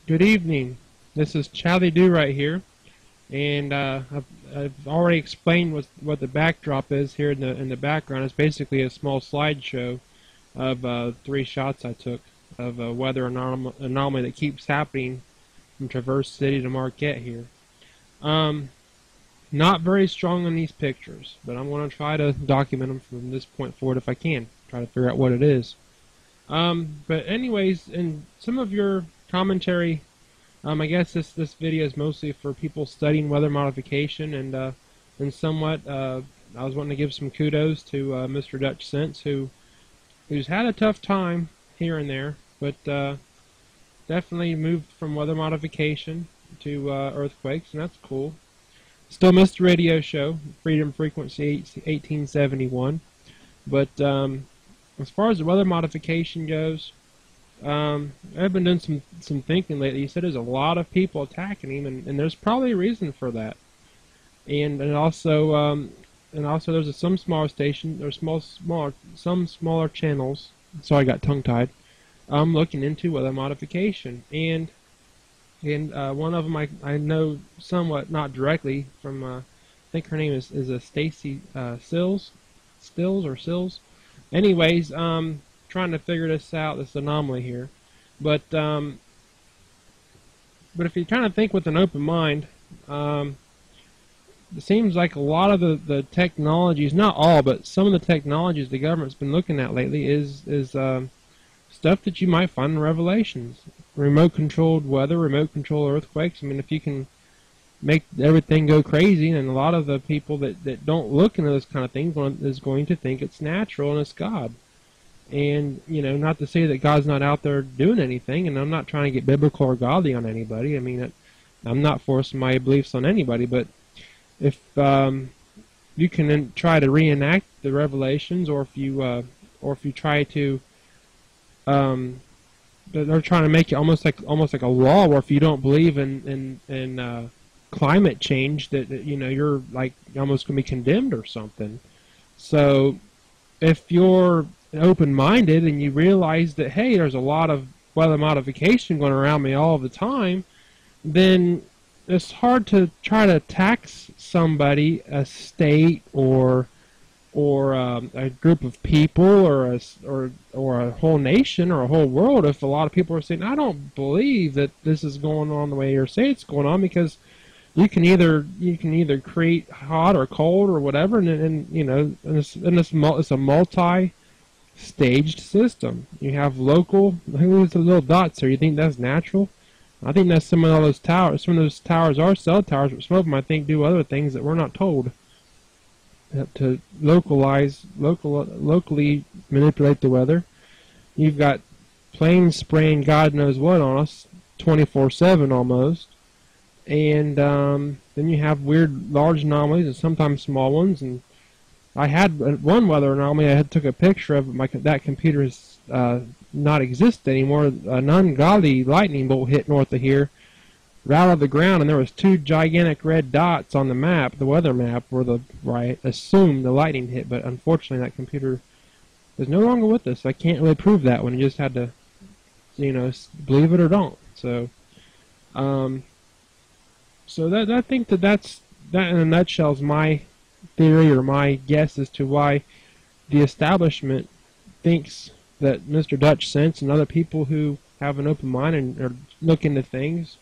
Good evening. This is Charlie Do right here, and I've already explained what the backdrop is here in the background. It's basically a small slideshow of 3 shots I took of a weather anomaly that keeps happening from Traverse City to Marquette here. Not very strong on these pictures, but I'm going to try to document them from this point forward if I can. Try to figure out what it is. But anyways, in some of your commentary, I guess this video is mostly for people studying weather modification, and somewhat I was wanting to give some kudos to Mr. Dutchsinse, who's had a tough time here and there, but definitely moved from weather modification to earthquakes, and that's cool. Still missed the radio show, Freedom Frequency 1871, but as far as the weather modification goes, I've been doing some thinking lately. He said there's a lot of people attacking him, and there's probably a reason for that. And also there's some smaller station or some smaller channels. Sorry, I got tongue tied. Looking into weather modification, and one of them I know somewhat, not directly from I think her name is Stacy Sills. Anyways, trying to figure this out, this anomaly here, but if you're trying to think with an open mind, it seems like a lot of the technologies, not all, but some of the technologies the government's been looking at lately is stuff that you might find in Revelations. Remote controlled weather, remote controlled earthquakes. I mean, if you can make everything go crazy, and a lot of the people that don't look into those kind of things is going to think it's natural and it's God. And, you know, not to say that God's not out there doing anything, and I'm not trying to get biblical or godly on anybody. I mean, I'm not forcing my beliefs on anybody, but if you can try to reenact the Revelations, or if you try to, they're trying to make it almost like a law, where if you don't believe in climate change, that you know, you're like almost going to be condemned or something. So if you're open-minded and you realize that, hey, there's a lot of weather modification going around me all the time, then it's hard to try to tax somebody, a state, or a group of people, or a whole nation, or a whole world, if a lot of people are saying, I don't believe that this is going on the way you say it's going on, because you can either create hot or cold or whatever, and you know, it's a multi-staged system. You have local. Look at the little dots there. You think that's natural? I think that's some of those towers. Some of those towers are cell towers, but some of them I think do other things that we're not told. To locally manipulate the weather. You've got planes spraying God knows what on us, 24/7 almost. And then you have weird large anomalies and sometimes small ones. And I had one weather anomaly. I took a picture of it. That computer is not exist anymore. An ungodly lightning bolt hit north of here, right out of the ground, and there was 2 gigantic red dots on the map, the weather map, where I assumed the lightning hit. But unfortunately, that computer is no longer with us. I can't really prove that one. You just had to, you know, believe it or don't. So. So I think that in a nutshell is my theory, or my guess as to why the establishment thinks that Mr. Dutchsinse and other people who have an open mind and are looking into things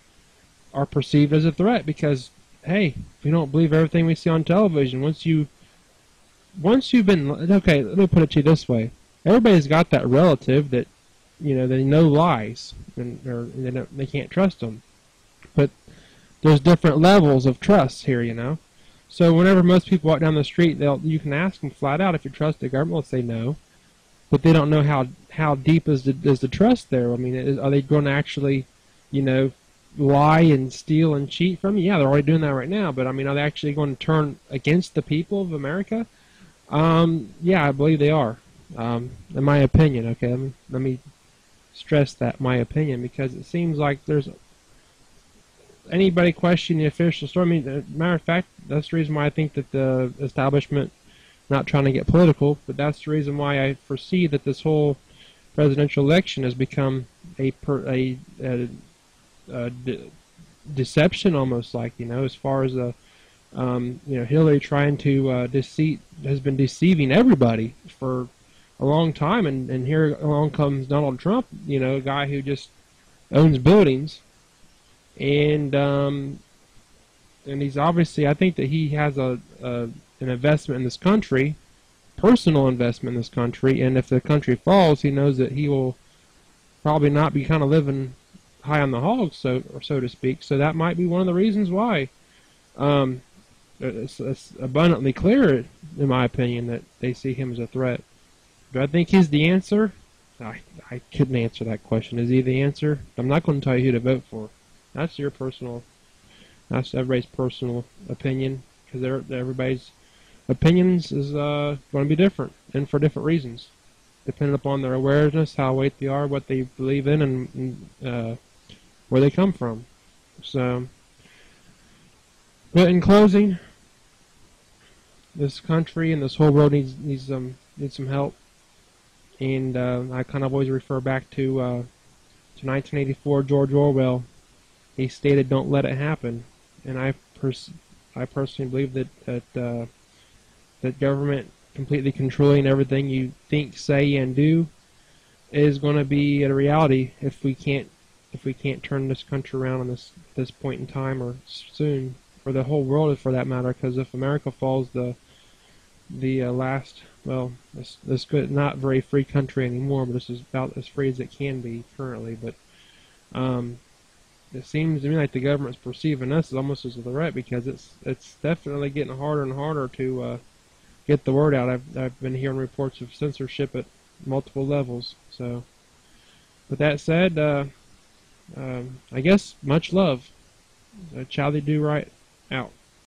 are perceived as a threat. Because, hey, if you don't believe everything we see on television, once you've been, okay, let me put it to you this way: everybody's got that relative that, you know, they know lies, and they can't trust them, but there's different levels of trust here, you know. So whenever most people walk down the street, you can ask them flat out if you trust the government. They'll say no, but they don't know how deep is the trust there. I mean, are they going to actually, you know, lie and steal and cheat from you? Yeah, they're already doing that right now. But I mean, are they actually going to turn against the people of America? Yeah, I believe they are. In my opinion, okay. Let me stress that, my opinion, because it seems like there's anybody question the official story. I mean, matter of fact, that's the reason why I think that the establishment, not trying to get political, but that's the reason why I foresee that this whole presidential election has become deception, almost like, as far as Hillary trying to deceive has been deceiving everybody for a long time, and here along comes Donald Trump, a guy who just owns buildings, and he's obviously, I think that he has an investment in this country, personal investment in this country, and if the country falls, he knows that he will probably not be kind of living high on the hog, so to speak. So that might be one of the reasons why. It's abundantly clear, in my opinion, that they see him as a threat. Do I think he's the answer? I couldn't answer that question. Is he the answer? I'm not going to tell you who to vote for. That's everybody's personal opinion, because everybody's opinions is going to be different, and for different reasons, depending upon their awareness, how awake they are, what they believe in, and where they come from. So, but in closing, this country and this whole world needs some help, and I kind of always refer back to 1984, George Orwell. He stated, "Don't let it happen," and I personally believe that government completely controlling everything you think, say, and do is going to be a reality if we can't turn this country around on this point in time, or soon, or the whole world for that matter. Because if America falls, the last, well, this good, not very free country anymore, but this is about as free as it can be currently. But it seems to me like the government's perceiving us as almost as a threat, because it's definitely getting harder and harder to get the word out. I've been hearing reports of censorship at multiple levels. So, with that said, I guess much love. Chow they do right out.